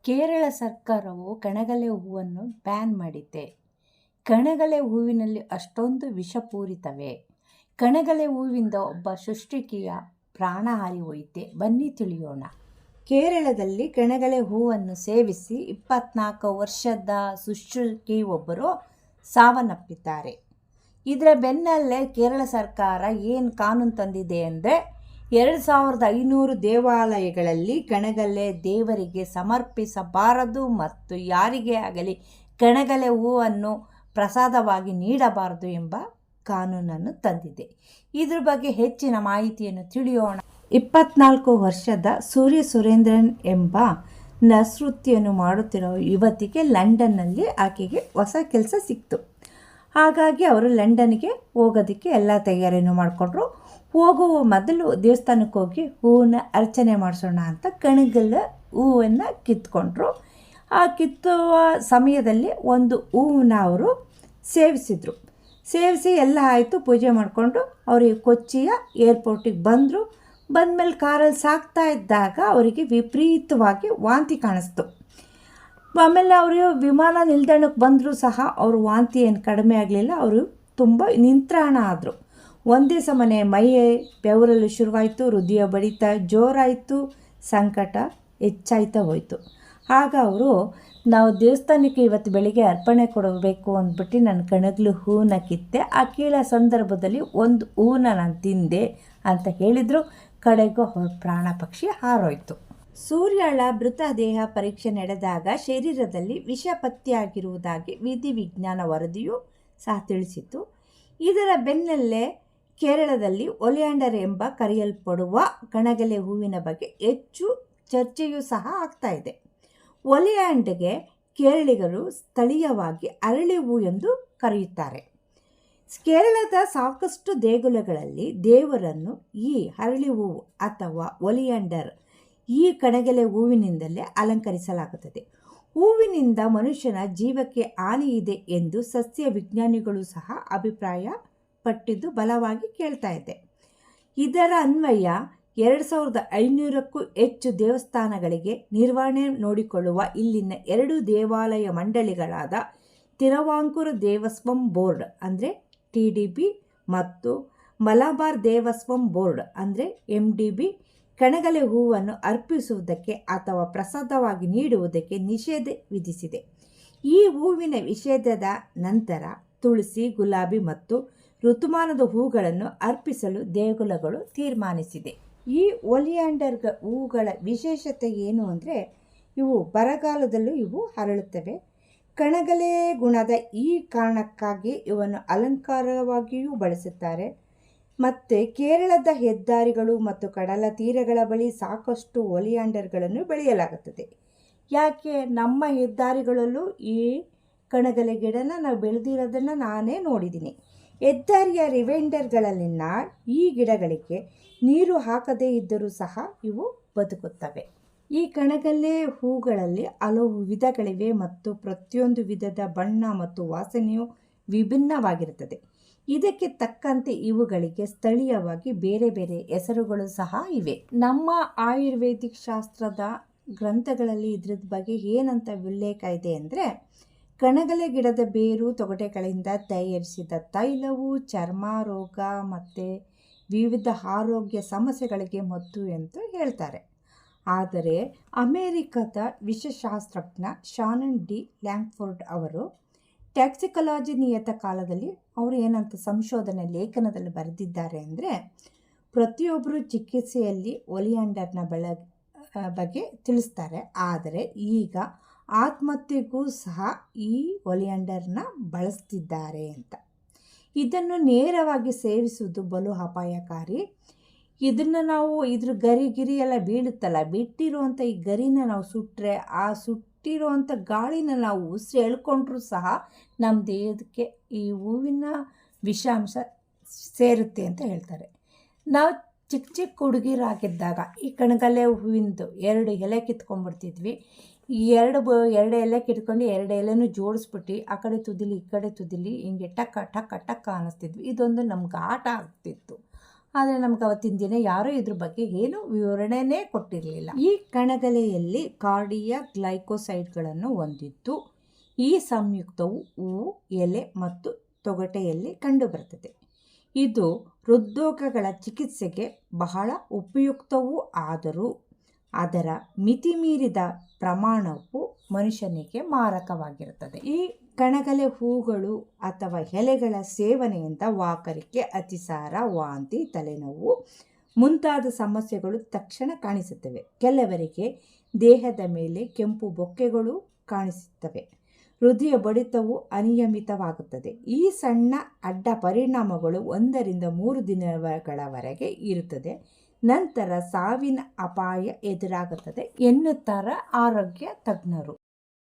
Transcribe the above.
ಕೇರಳ ಸರ್ಕಾರವು ಕಣಗಲೆ ಹೂವನ್ನು ಬ್ಯಾನ್ ಮಾಡಿದೆ. ಕಣಗಲೆ ಹೂವಿನಲ್ಲಿ ಅಷ್ಟೊಂದು ವಿಷಪೂರಿತವೇ? ಕಣಗಲೆ ಹೂವಿಂದ ಒಬ್ಬ ಸೃಷ್ಟಿಕಿಯ ಪ್ರಾಣ ಹಾರಿ ಹೋಯಿತೆ. ಬನ್ನಿ ತಿಳಿಯೋಣ. ಕೇರಳದಲ್ಲಿ ಕಣಗಲೆ ಹೂವನ್ನು ಸೇವಿಸಿ 24 ವರ್ಷದ ಸೃಷ್ಟಿಕಿ ಒಬ್ಬರು ಸಾವನ್ನಪ್ಪಿದ್ದಾರೆ. ಇದರ ಬೆನ್ನಲ್ಲೇ ಕೇರಳ ಸರ್ಕಾರ ಏನು ಕಾನೂನು ತಂದಿದೆ ಅಂದರೆ 2500 ದೇವಾಲಯಗಳಲ್ಲಿ ಕಣಗಲೆ ದೇವರಿಗೆ ಸಮರ್ಪಿಸಬಾರದು ಮತ್ತು ಯಾರಿಗೇ ಆಗಲಿ ಕಣಗಲೆ ಹೂವನ್ನು ಪ್ರಸಾದವಾಗಿ ನೀಡಬಾರದು ಎಂಬ ಕಾನೂನನ್ನು ತಂದಿದೆ. ಇದ್ರ ಬಗ್ಗೆ ಹೆಚ್ಚಿನ ಮಾಹಿತಿಯನ್ನು ತಿಳಿಯೋಣ. 24 ವರ್ಷದ ಸೂರ್ಯ ಸುರೇಂದ್ರನ್ ಎಂಬ ನೃತ್ಯವನ್ನು ಮಾಡುತ್ತಿರುವ ಯುವತಿಗೆ ಲಂಡನ್ನಲ್ಲಿ ಆಕೆಗೆ ಹೊಸ ಕೆಲಸ ಸಿಕ್ತು. ಹಾಗಾಗಿ ಅವರು ಲಂಡನ್ಗೆ ಹೋಗೋದಕ್ಕೆ ಎಲ್ಲ ತಯಾರಿಯನ್ನು ಮಾಡಿಕೊಂಡ್ರು. ಹೋಗುವ ಮೊದಲು ದೇವಸ್ಥಾನಕ್ಕೆ ಹೋಗಿ ಹೂವನ್ನ ಅರ್ಚನೆ ಮಾಡಿಸೋಣ ಅಂತ ಕಣಗಲೆ ಹೂವನ್ನು ಕಿತ್ಕೊಂಡ್ರು. ಆ ಕಿತ್ತುವ ಸಮಯದಲ್ಲಿ ಒಂದು ಹೂವನ್ನ ಅವರು ಸೇವಿಸಿದರು. ಸೇವಿಸಿ ಎಲ್ಲ ಆಯಿತು, ಪೂಜೆ ಮಾಡಿಕೊಂಡು ಅವರಿಗೆ ಕೊಚ್ಚಿಯ ಏರ್ಪೋರ್ಟಿಗೆ ಬಂದರು. ಬಂದಮೇಲೆ ಕಾರಲ್ಲಿ ಸಾಗ್ತಾ ಇದ್ದಾಗ ಅವರಿಗೆ ವಿಪರೀತವಾಗಿ ವಾಂತಿ ಕಾಣಿಸ್ತು. ಆಮೇಲೆ ಅವರು ವಿಮಾನ ನಿಲ್ದಾಣಕ್ಕೆ ಬಂದರೂ ಸಹ ಅವರು ವಾಂತಿ ಏನು ಕಡಿಮೆ ಆಗಲಿಲ್ಲ. ಅವರು ತುಂಬ ನಿಂತ್ರಾಣ ಆದರು. ಒಂದೇ ಸಮನೆ ಮೈ ಬೆವರಲು ಶುರುವಾಯಿತು, ಹೃದಯ ಬಡಿತ ಜೋರಾಯಿತು, ಸಂಕಟ ಹೆಚ್ಚಾಯ್ತಾ ಹೋಯಿತು. ಆಗ ಅವರು ನಾವು ದೇವಸ್ಥಾನಕ್ಕೆ ಇವತ್ತು ಬೆಳಿಗ್ಗೆ ಅರ್ಪಣೆ ಕೊಡಬೇಕು ಅಂದ್ಬಿಟ್ಟು ನಾನು ಕಣಗಲೆ ಹೂವನ್ನ ಕಿತ್ತೆ. ಆ ಕೀಳ ಸಂದರ್ಭದಲ್ಲಿ ಒಂದು ಹೂವನ್ನ ನಾನು ತಿಂದೆ ಅಂತ ಹೇಳಿದರು. ಕಡೆಗೂ ಅವ್ರ ಪ್ರಾಣ ಪಕ್ಷಿ ಹಾರೋಯ್ತು. ಸೂರ್ಯಳ ಮೃತದೇಹ ಪರೀಕ್ಷೆ ನಡೆದಾಗ ಶರೀರದಲ್ಲಿ ವಿಷ ಪತ್ತೆಯಾಗಿರುವುದಾಗಿ ವಿಧಿವಿಜ್ಞಾನ ವರದಿಯೂ ಸಹ ತಿಳಿಸಿತು. ಇದರ ಬೆನ್ನಲ್ಲೇ ಕೇರಳದಲ್ಲಿ ಒಲಿಯಾಂಡರ್ ಎಂಬ ಕರೆಯಲ್ಪಡುವ ಕಣಗಲೆ ಹೂವಿನ ಬಗ್ಗೆ ಹೆಚ್ಚು ಚರ್ಚೆಯೂ ಸಹ ಆಗ್ತಾ ಇದೆ. ಒಲಿಯಾಂಡರ್ಗೆ ಕೇರಳಿಗರು ಸ್ಥಳೀಯವಾಗಿ ಅರಳಿ ಹೂ ಎಂದು ಕರೆಯುತ್ತಾರೆ. ಕೇರಳದ ಸಾಕಷ್ಟು ದೇಗುಲಗಳಲ್ಲಿ ದೇವರನ್ನು ಈ ಅರಳಿ ಹೂವು ಅಥವಾ ಒಲಿಯಾಂಡರ್ ಈ ಕಣಗಲೆ ಹೂವಿನಿಂದಲೇ ಅಲಂಕರಿಸಲಾಗುತ್ತದೆ. ಹೂವಿನಿಂದ ಮನುಷ್ಯನ ಜೀವಕ್ಕೆ ಹಾನಿ ಇದೆ ಎಂದು ಸಸ್ಯ ವಿಜ್ಞಾನಿಗಳು ಸಹ ಅಭಿಪ್ರಾಯ ಪಟ್ಟಿದ್ದು ಬಲವಾಗಿ ಕೇಳ್ತಾ ಇದೆ. ಇದರ ಅನ್ವಯ 2500ಕ್ಕೂ ಹೆಚ್ಚು ದೇವಸ್ಥಾನಗಳಿಗೆ ನಿರ್ವಹಣೆ ನೋಡಿಕೊಳ್ಳುವ ಇಲ್ಲಿನ 2 ದೇವಾಲಯ ಮಂಡಳಿಗಳಾದ ತಿರುವಾಂಕೂರು ದೇವಸ್ವಂ ಬೋರ್ಡ್ ಅಂದರೆ TDB ಮತ್ತು ಮಲಬಾರ್ ದೇವಸ್ವಂ ಬೋರ್ಡ್ ಅಂದರೆ MDB ಕಣಗಲೆ ಹೂವನ್ನು ಅರ್ಪಿಸುವುದಕ್ಕೆ ಅಥವಾ ಪ್ರಸಾದವಾಗಿ ನೀಡುವುದಕ್ಕೆ ನಿಷೇಧ ವಿಧಿಸಿದೆ. ಈ ಹೂವಿನ ನಿಷೇಧದ ನಂತರ ತುಳಸಿ, ಗುಲಾಬಿ ಮತ್ತು ಋತುಮಾನದ ಹೂಗಳನ್ನು ಅರ್ಪಿಸಲು ದೇಗುಲಗಳು ತೀರ್ಮಾನಿಸಿದೆ. ಈ ಒಲಿಯಾಂಡರ್ ಹೂಗಳ ವಿಶೇಷತೆ ಏನು ಅಂದರೆ ಇವು ಬರಗಾಲದಲ್ಲೂ ಇವು ಅರಳುತ್ತವೆ. ಕಣಗಲೆ ಗುಣದ ಈ ಕಾರಣಕ್ಕಾಗಿ ಇವನ್ನು ಅಲಂಕಾರವಾಗಿಯೂ ಬಳಸುತ್ತಾರೆ. ಮತ್ತು ಕೇರಳದ ಹೆದ್ದಾರಿಗಳು ಮತ್ತು ಕಡಲ ತೀರಗಳ ಬಳಿ ಸಾಕಷ್ಟು ಒಲಿಯಾಂಡರ್ಗಳನ್ನು ಬೆಳೆಯಲಾಗುತ್ತದೆ. ಯಾಕೆ ನಮ್ಮ ಹೆದ್ದಾರಿಗಳಲ್ಲೂ ಈ ಕಣಗಲೆ ಗಿಡನ ನಾವು ಬೆಳೆದಿರೋದನ್ನು ನಾನೇ ನೋಡಿದ್ದೀನಿ. ಹೆದ್ದಾರಿಯ ರಿವೈಂಡರ್ಗಳಲ್ಲಿನ ಈ ಗಿಡಗಳಿಗೆ ನೀರು ಹಾಕದೇ ಇದ್ದರೂ ಸಹ ಇವು ಬದುಕುತ್ತವೆ. ಈ ಕಣಗಲೆ ಹೂಗಳಲ್ಲಿ ಹಲವು ವಿಧಗಳಿವೆ ಮತ್ತು ಪ್ರತಿಯೊಂದು ವಿಧದ ಬಣ್ಣ ಮತ್ತು ವಾಸನೆಯು ವಿಭಿನ್ನವಾಗಿರುತ್ತದೆ. ಇದಕ್ಕೆ ತಕ್ಕಂತೆ ಇವುಗಳಿಗೆ ಸ್ಥಳೀಯವಾಗಿ ಬೇರೆ ಬೇರೆ ಹೆಸರುಗಳು ಸಹ ಇವೆ. ನಮ್ಮ ಆಯುರ್ವೇದಿಕ್ ಶಾಸ್ತ್ರದ ಗ್ರಂಥಗಳಲ್ಲಿ ಇದ್ರ ಬಗ್ಗೆ ಏನಂತ ಉಲ್ಲೇಖ ಇದೆ ಅಂದರೆ ಕಣಗಲೆ ಗಿಡದ ಬೇರು ತೊಗಟೆಗಳಿಂದ ತಯಾರಿಸಿದ ತೈಲವು ಚರ್ಮ ರೋಗ ಮತ್ತು ವಿವಿಧ ಆರೋಗ್ಯ ಸಮಸ್ಯೆಗಳಿಗೆ ಮದ್ದು ಎಂದು ಹೇಳ್ತಾರೆ. ಆದರೆ ಅಮೇರಿಕದ ವಿಷಶಾಸ್ತ್ರಜ್ಞ ಶಾನನ್ ಡಿ ಲ್ಯಾಂಗ್ಫೋರ್ಡ್ ಅವರು ಟ್ಯಾಕ್ಸಿಕಾಲಜಿ ನಿಯತಕಾಲದಲ್ಲಿ ಅವರು ಏನಂತ ಸಂಶೋಧನೆ ಲೇಖನದಲ್ಲಿ ಬರೆದಿದ್ದಾರೆ ಅಂದರೆ ಪ್ರತಿಯೊಬ್ಬರು ಚಿಕಿತ್ಸೆಯಲ್ಲಿ ಒಲಿಯಾಂಡರ್ನ ಬಗ್ಗೆ ತಿಳಿಸ್ತಾರೆ. ಆದರೆ ಈಗ ಆತ್ಮಹತ್ಯೆಗೂ ಸಹ ಈ ಒಲಿಯಾಂಡರ್ನ ಬಳಸ್ತಿದ್ದಾರೆ ಅಂತ. ಇದನ್ನು ನೇರವಾಗಿ ಸೇವಿಸುವುದು ಬಲು ಅಪಾಯಕಾರಿ. ಇದನ್ನು ನಾವು ಇದ್ರ ಗರಿ ಎಲ್ಲ ಬೀಳುತ್ತಲ್ಲ, ಬಿಟ್ಟಿರುವಂಥ ಈ ಗರಿನ ನಾವು ಸುಟ್ಟರೆ ಆ ಸುಟ್ಟಿರುವಂಥ ಗಾಳಿನ ನಾವು ಉಸಿರು ಎಳ್ಕೊಂಡ್ರೂ ಸಹ ನಮ್ಮ ದೇಹಕ್ಕೆ ಈ ಹೂವಿನ ವಿಷಾಂಶ ಸೇರುತ್ತೆ ಅಂತ ಹೇಳ್ತಾರೆ. ನಾವು ಚಿಕ್ಕ ಹುಡುಗಿರಾಗಿದ್ದಾಗ ಈ ಕಣಗಲೆ ಹೂವಿಂದು 2 ಎಲೆ ಕಿತ್ಕೊಂಡ್ಬಿಡ್ತಿದ್ವಿ. ಈ ಎರಡು ಎಲೆ ಕಿತ್ಕೊಂಡು 2 ಎಲೆನೂ ಜೋಡಿಸ್ಬಿಟ್ಟು ಆ ಕಡೆ ತುದಿಲಿ ಈ ಕಡೆ ತುದಿಲಿ ಹಿಂಗೆ ಟಕ್ಕ ಟಕ್ಕ ಟಕ್ಕ ಅನ್ನಿಸ್ತಿದ್ವಿ. ಇದೊಂದು ನಮ್ಗೆ ಆಟ ಆಗ್ತಿತ್ತು. ಆದರೆ ನಮ್ಗೆ ಅವತ್ತಿನ ದಿನ ಯಾರೂ ಇದ್ರ ಬಗ್ಗೆ ಏನು ವಿವರಣೆನೇ ಕೊಟ್ಟಿರಲಿಲ್ಲ. ಈ ಕಣಗಲೆಯಲ್ಲಿ ಕಾರ್ಡಿಯಾಕ್ ಗ್ಲೈಕೋಸೈಡ್ಗಳನ್ನು ಹೊಂದಿದ್ದು ಈ ಸಂಯುಕ್ತವು ಹೂವು, ಎಲೆ ಮತ್ತು ತೊಗಟೆಯಲ್ಲಿ ಕಂಡುಬರುತ್ತದೆ. ಇದು ಹೃದ್ರೋಗಗಳ ಚಿಕಿತ್ಸೆಗೆ ಬಹಳ ಉಪಯುಕ್ತವೂ ಆದರೂ ಅದರ ಮಿತಿಮೀರಿದ ಪ್ರಮಾಣವು ಮನುಷ್ಯನಿಗೆ ಮಾರಕವಾಗಿರುತ್ತದೆ. ಈ ಕಣಗಲೆ ಹೂಗಳು ಅಥವಾ ಎಲೆಗಳ ಸೇವನೆಯಿಂದ ವಾಕರಿಕೆ, ಅತಿಸಾರ, ವಾಂತಿ, ತಲೆನೋವು ಮುಂತಾದ ಸಮಸ್ಯೆಗಳು ತಕ್ಷಣ ಕಾಣಿಸುತ್ತವೆ. ಕೆಲವರಿಗೆ ದೇಹದ ಮೇಲೆ ಕೆಂಪು ಬೊಕ್ಕೆಗಳು ಕಾಣಿಸುತ್ತವೆ. ಹೃದಯ ಬಡಿತವು ಅನಿಯಮಿತವಾಗುತ್ತದೆ. ಈ ಸಣ್ಣ ಅಡ್ಡ ಪರಿಣಾಮಗಳು 1 ರಿಂದ 3 ದಿನಗಳವರೆಗೆ ಇರುತ್ತದೆ. ನಂತರ ಸಾವಿನ ಅಪಾಯ ಎದುರಾಗುತ್ತದೆ ಎನ್ನುತ್ತಾರೆ ಆರೋಗ್ಯ ತಜ್ಞರು.